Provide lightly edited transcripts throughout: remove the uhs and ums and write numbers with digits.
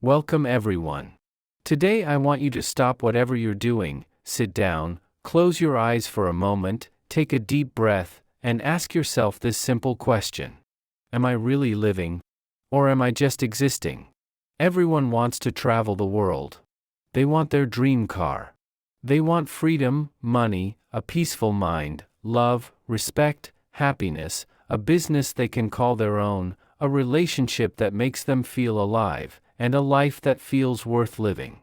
Welcome everyone. Today I want you to stop whatever you're doing, sit down, close your eyes for a moment, take a deep breath, and ask yourself this simple question. Am I really living? Or am I just existing? Everyone wants to travel the world. They want their dream car. They want freedom, money, a peaceful mind, love, respect, happiness, a business they can call their own, a relationship that makes them feel alive, and a life that feels worth living.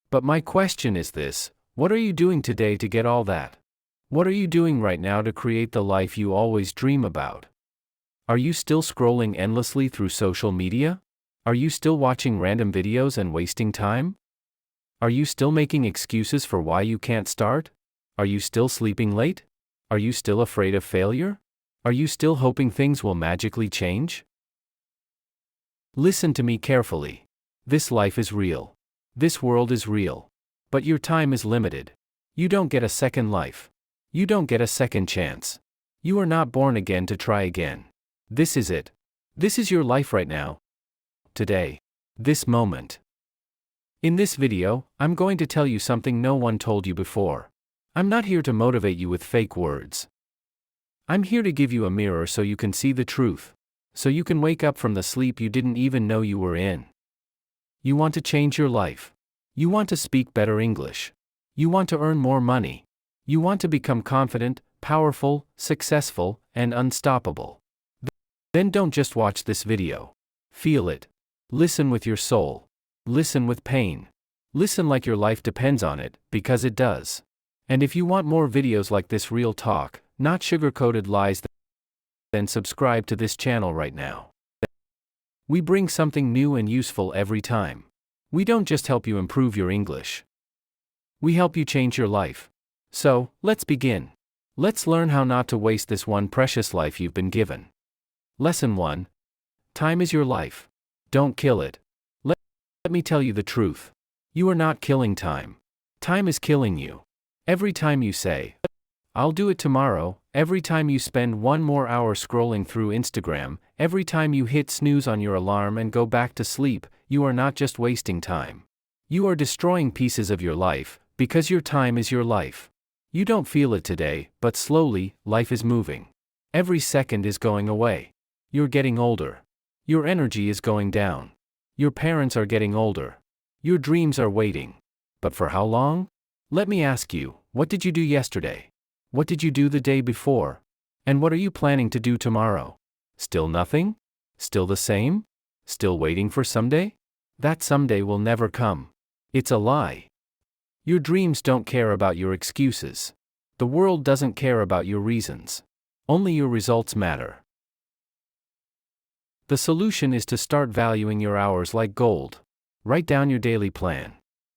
But my question is this: what are you doing today to get all that? What are you doing right now to create the life you always dream about? Are you still scrolling endlessly through social media? Are you still watching random videos and wasting time? Are you still making excuses for why you can't start? Are you still sleeping late? Are you still afraid of failure? Are you still hoping things will magically change? Listen to me carefully. This life is real. This world is real. But your time is limited. You don't get a second life. You don't get a second chance. You are not born again to try again. This is it. This is your life right now. Today. This moment. In this video, I'm going to tell you something no one told you before. I'm not here to motivate you with fake words. I'm here to give you a mirror so you can see the truth. So you can wake up from the sleep you didn't even know you were in. You want to change your life. You want to speak better English. You want to earn more money. You want to become confident, powerful, successful, and unstoppable. Then don't just watch this video. Feel it. Listen with your soul. Listen with pain. Listen like your life depends on it, because it does. And if you want more videos like this, real talk, not sugar-coated lies, then subscribe to this channel right now. We bring something new and useful every time. We don't just help you improve your English. We help you change your life. So, let's begin. Let's learn how not to waste this one precious life you've been given. Lesson 1. Time is your life. Don't kill it. Let me tell you the truth. You are not killing time. Time is killing you. Every time you say, "I'll do it tomorrow," every time you spend one more hour scrolling through Instagram, every time you hit snooze on your alarm and go back to sleep, you are not just wasting time. You are destroying pieces of your life, because your time is your life. You don't feel it today, but slowly, life is moving. Every second is going away. You're getting older. Your energy is going down. Your parents are getting older. Your dreams are waiting. But for how long? Let me ask you, what did you do yesterday? What did you do the day before? And what are you planning to do tomorrow? Still nothing? Still the same? Still waiting for someday? That someday will never come. It's a lie. Your dreams don't care about your excuses. The world doesn't care about your reasons. Only your results matter. The solution is to start valuing your hours like gold. Write down your daily plan.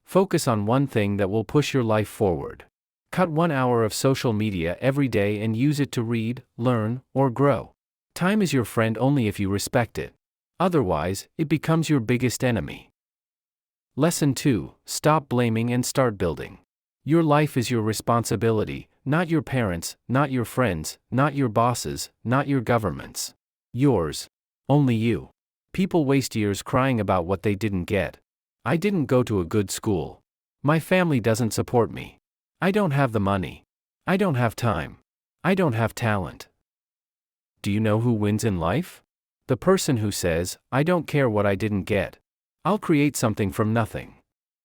Focus on one thing that will push your life forward. Cut 1 hour of social media every day and use it to read, learn, or grow. Time is your friend only if you respect it. Otherwise, it becomes your biggest enemy. Lesson 2. Stop blaming and start building. Your life is your responsibility, not your parents', not your friends', not your bosses', not your government's. Yours. Only you. People waste years crying about what they didn't get. I didn't go to a good school. My family doesn't support me. I don't have the money. I don't have time. I don't have talent. Do you know who wins in life? The person who says, "I don't care what I didn't get. I'll create something from nothing."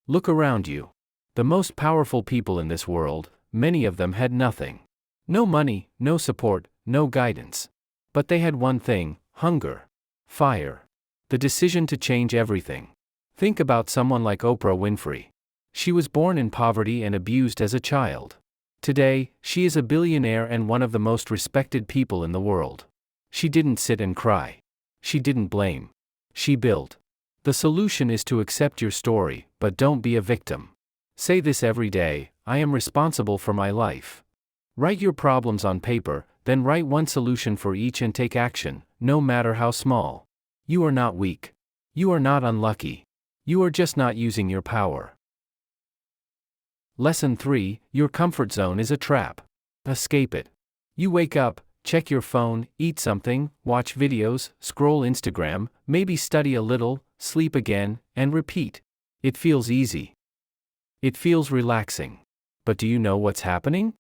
Look around you. The most powerful people in this world, many of them had nothing. No money, no support, no guidance. But they had one thing: hunger. Fire. The decision to change everything. Think about someone like Oprah Winfrey. She was born in poverty and abused as a child. Today, she is a billionaire and one of the most respected people in the world. She didn't sit and cry. She didn't blame. She built. The solution is to accept your story, but don't be a victim. Say this every day: I am responsible for my life. Write your problems on paper, then write one solution for each and take action, no matter how small. You are not weak. You are not unlucky. You are just not using your power. Lesson 3. Your comfort zone is a trap. Escape it. You wake up, Check your phone, eat something, watch videos, scroll Instagram, maybe study a little, sleep again, and repeat. It feels easy. It feels relaxing. But do you know what's happening?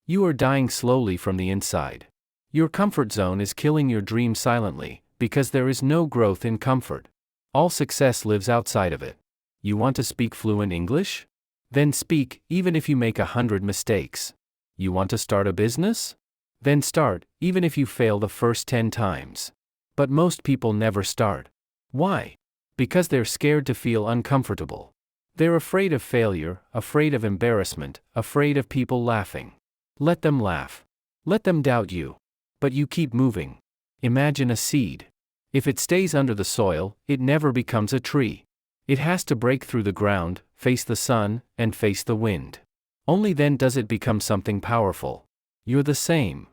You are dying slowly from the inside. Your comfort zone is killing your dream silently, because there is no growth in comfort. All success lives outside of it. You want to speak fluent English? Then speak, even if you make 100 mistakes. You want to start a business? Then start, even if you fail the first 10 times. But most people never start. Why? Because they're scared to feel uncomfortable. They're afraid of failure, afraid of embarrassment, afraid of people laughing. Let them laugh. Let them doubt you. But you keep moving. Imagine a seed. If it stays under the soil, it never becomes a tree. It has to break through the ground, face the sun, and face the wind. Only then does it become something powerful. You're the same.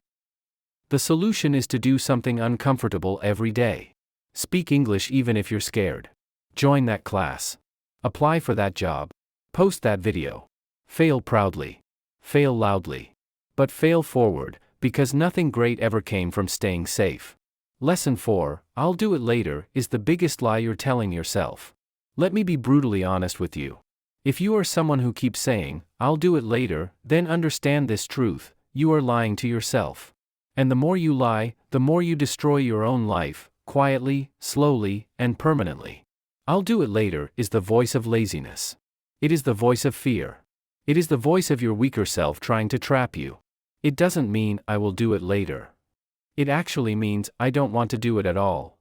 The solution is to do something uncomfortable every day. Speak English even if you're scared. Join that class. Apply for that job. Post that video. Fail proudly. Fail loudly. But fail forward, because nothing great ever came from staying safe. Lesson 4, I'll do it later, is the biggest lie you're telling yourself. Let me be brutally honest with you. If you are someone who keeps saying, I'll do it later, then understand this truth, you are lying to yourself. And the more you lie, the more you destroy your own life, quietly, slowly, and permanently. I'll do it later is the voice of laziness. It is the voice of fear. It is the voice of your weaker self trying to trap you. It doesn't mean, I will do it later. It actually means, I don't want to do it at all.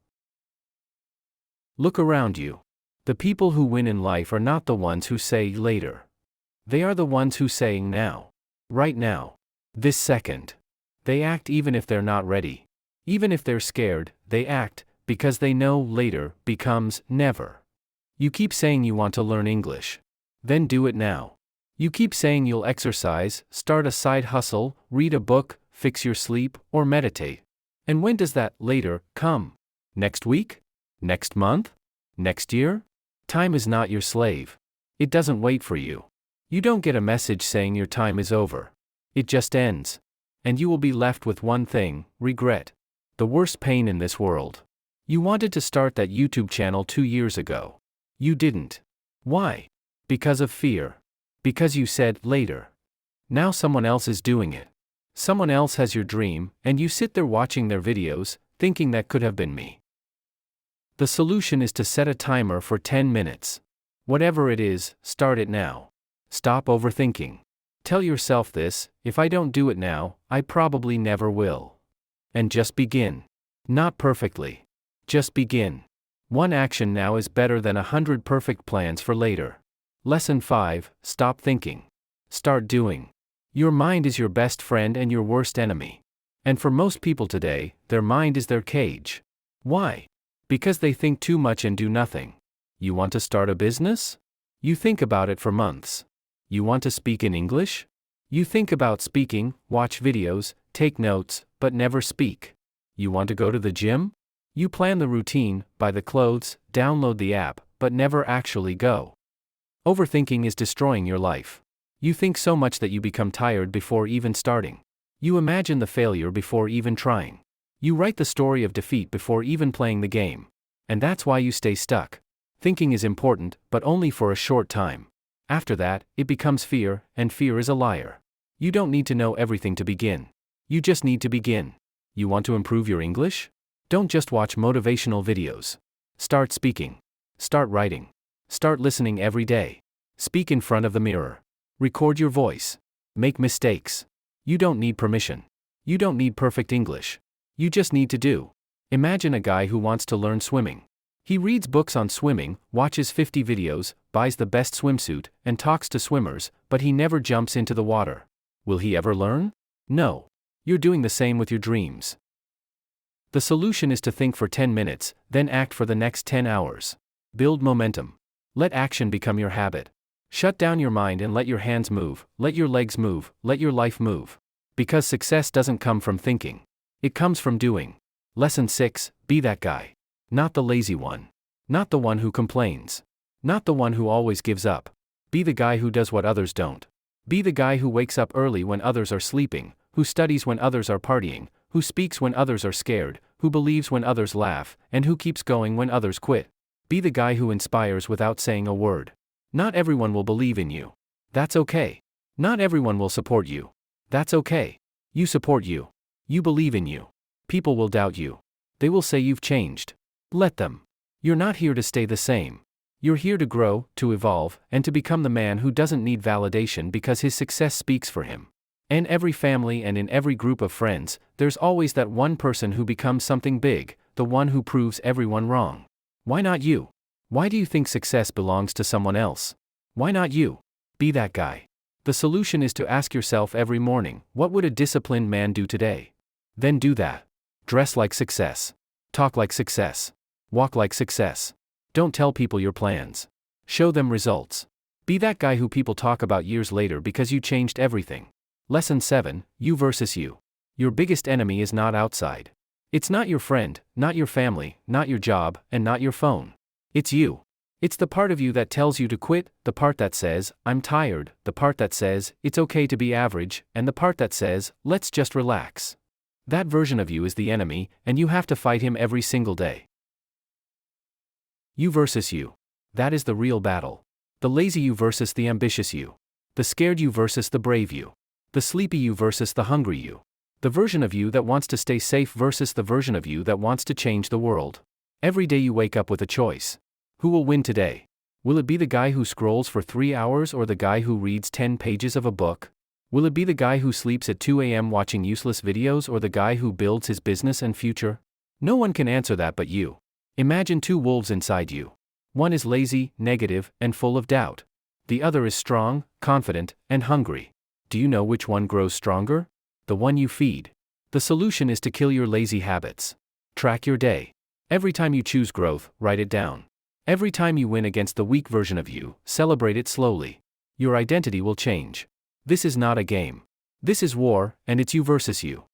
Look around you. The people who win in life are not the ones who say later. They are the ones who say now. Right now. This second. They act even if they're not ready. Even if they're scared, they act, because they know later becomes never. You keep saying you want to learn English. Then do it now. You keep saying you'll exercise, start a side hustle, read a book, fix your sleep, or meditate. And when does that later come? Next week? Next month? Next year? Time is not your slave. It doesn't wait for you. You don't get a message saying your time is over. It just ends. And you will be left with one thing, regret. The worst pain in this world. You wanted to start that YouTube channel 2 years ago. You didn't. Why? Because of fear. Because you said later. Now someone else is doing it. Someone else has your dream, and you sit there watching their videos, thinking that could have been me. The solution is to set a timer for 10 minutes. Whatever it is, start it now. Stop overthinking. Tell yourself this, if I don't do it now, I probably never will. And just begin. Not perfectly. Just begin. One action now is better than 100 perfect plans for later. Lesson 5, stop thinking. Start doing. Your mind is your best friend and your worst enemy. And for most people today, their mind is their cage. Why? Because they think too much and do nothing. You want to start a business? You think about it for months. You want to speak in English? You think about speaking, watch videos, take notes, but never speak. You want to go to the gym? You plan the routine, buy the clothes, download the app, but never actually go. Overthinking is destroying your life. You think so much that you become tired before even starting. You imagine the failure before even trying. You write the story of defeat before even playing the game. And that's why you stay stuck. Thinking is important, but only for a short time. After that, it becomes fear, and fear is a liar. You don't need to know everything to begin. You just need to begin. You want to improve your English? Don't just watch motivational videos. Start speaking. Start writing. Start listening every day. Speak in front of the mirror. Record your voice. Make mistakes. You don't need permission. You don't need perfect English. You just need to do. Imagine a guy who wants to learn swimming. He reads books on swimming, watches 50 videos, buys the best swimsuit, and talks to swimmers, but he never jumps into the water. Will he ever learn? No. You're doing the same with your dreams. The solution is to think for 10 minutes, then act for the next 10 hours. Build momentum. Let action become your habit. Shut down your mind and let your hands move, let your legs move, let your life move. Because success doesn't come from thinking. It comes from doing. Lesson 6, be that guy. Not the lazy one. Not the one who complains. Not the one who always gives up. Be the guy who does what others don't. Be the guy who wakes up early when others are sleeping, who studies when others are partying, who speaks when others are scared, who believes when others laugh, and who keeps going when others quit. Be the guy who inspires without saying a word. Not everyone will believe in you. That's okay. Not everyone will support you. That's okay. You support you. You believe in you. People will doubt you. They will say you've changed. Let them. You're not here to stay the same. You're here to grow, to evolve, and to become the man who doesn't need validation because his success speaks for him. In every family and in every group of friends, there's always that one person who becomes something big, the one who proves everyone wrong. Why not you? Why do you think success belongs to someone else? Why not you? Be that guy. The solution is to ask yourself every morning, what would a disciplined man do today? Then do that. Dress like success. Talk like success. Walk like success. Don't tell people your plans. Show them results. Be that guy who people talk about years later because you changed everything. Lesson 7, You versus You. Your biggest enemy is not outside. It's not your friend, not your family, not your job, and not your phone. It's you. It's the part of you that tells you to quit, the part that says, I'm tired, the part that says, it's okay to be average, and the part that says, let's just relax. That version of you is the enemy, and you have to fight him every single day. You versus you. That is the real battle. The lazy you versus the ambitious you. The scared you versus the brave you. The sleepy you versus the hungry you. The version of you that wants to stay safe versus the version of you that wants to change the world. Every day you wake up with a choice. Who will win today? Will it be the guy who scrolls for 3 hours or the guy who reads 10 pages of a book? Will it be the guy who sleeps at 2 a.m. watching useless videos or the guy who builds his business and future? No one can answer that but you. Imagine 2 wolves inside you. One is lazy, negative, and full of doubt. The other is strong, confident, and hungry. Do you know which one grows stronger? The one you feed. The solution is to kill your lazy habits. Track your day. Every time you choose growth, write it down. Every time you win against the weak version of you, celebrate it slowly. Your identity will change. This is not a game. This is war, and it's you versus you.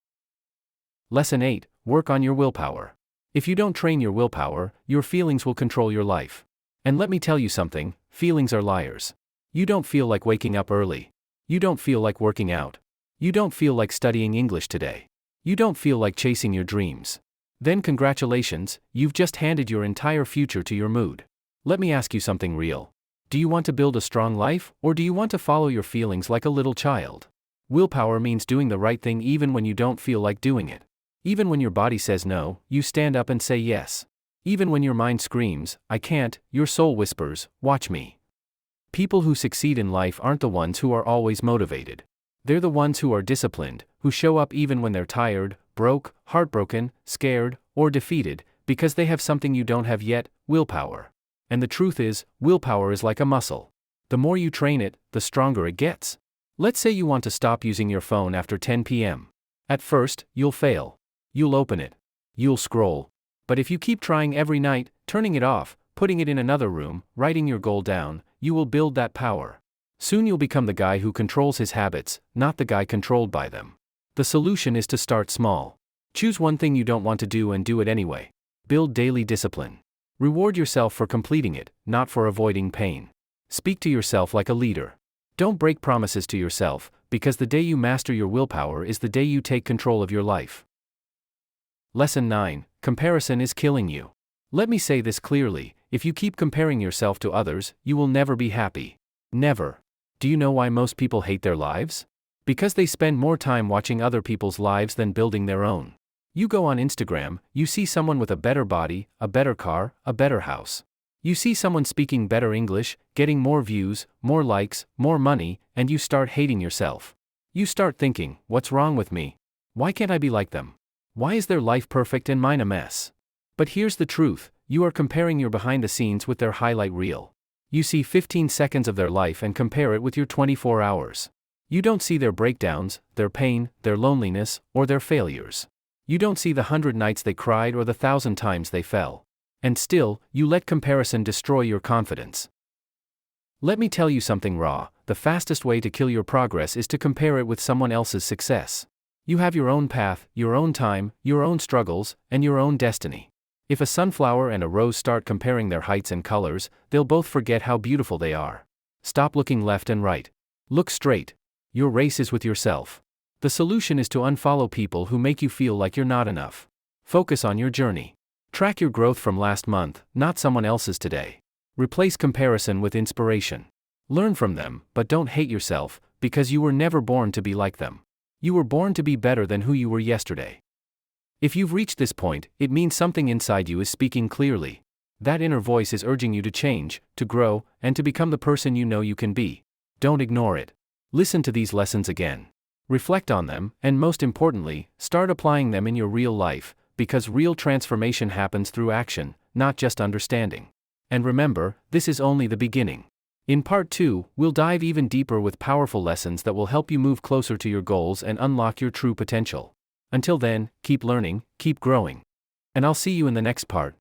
Lesson 8, Work on your willpower. If you don't train your willpower, your feelings will control your life. And let me tell you something, feelings are liars. You don't feel like waking up early. You don't feel like working out. You don't feel like studying English today. You don't feel like chasing your dreams. Then congratulations, you've just handed your entire future to your mood. Let me ask you something real. Do you want to build a strong life, or do you want to follow your feelings like a little child? Willpower means doing the right thing even when you don't feel like doing it. Even when your body says no, you stand up and say yes. Even when your mind screams, I can't, your soul whispers, watch me. People who succeed in life aren't the ones who are always motivated. They're the ones who are disciplined, who show up even when they're tired, broke, heartbroken, scared, or defeated, because they have something you don't have yet, willpower. And the truth is, willpower is like a muscle. The more you train it, the stronger it gets. Let's say you want to stop using your phone after 10 p.m. At first, you'll fail. You'll open it. You'll scroll. But if you keep trying every night, turning it off, putting it in another room, writing your goal down, you will build that power. Soon you'll become the guy who controls his habits, not the guy controlled by them. The solution is to start small. Choose one thing you don't want to do and do it anyway. Build daily discipline. Reward yourself for completing it, not for avoiding pain. Speak to yourself like a leader. Don't break promises to yourself, because the day you master your willpower is the day you take control of your life. Lesson 9, Comparison is killing you. Let me say this clearly, if you keep comparing yourself to others, you will never be happy. Never. Do you know why most people hate their lives? Because they spend more time watching other people's lives than building their own. You go on Instagram, you see someone with a better body, a better car, a better house. You see someone speaking better English, getting more views, more likes, more money, and you start hating yourself. You start thinking, what's wrong with me? Why can't I be like them? Why is their life perfect and mine a mess? But here's the truth, you are comparing your behind the scenes with their highlight reel. You see 15 seconds of their life and compare it with your 24 hours. You don't see their breakdowns, their pain, their loneliness, or their failures. You don't see the 100 nights they cried or the 1,000 times they fell. And still, you let comparison destroy your confidence. Let me tell you something raw, the fastest way to kill your progress is to compare it with someone else's success. You have your own path, your own time, your own struggles, and your own destiny. If a sunflower and a rose start comparing their heights and colors, they'll both forget how beautiful they are. Stop looking left and right. Look straight. Your race is with yourself. The solution is to unfollow people who make you feel like you're not enough. Focus on your journey. Track your growth from last month, not someone else's today. Replace comparison with inspiration. Learn from them, but don't hate yourself, because you were never born to be like them. You were born to be better than who you were yesterday. If you've reached this point, it means something inside you is speaking clearly. That inner voice is urging you to change, to grow, and to become the person you know you can be. Don't ignore it. Listen to these lessons again. Reflect on them, and most importantly, start applying them in your real life, because real transformation happens through action, not just understanding. And remember, this is only the beginning. In part 2, we'll dive even deeper with powerful lessons that will help you move closer to your goals and unlock your true potential. Until then, keep learning, keep growing. And I'll see you in the next part.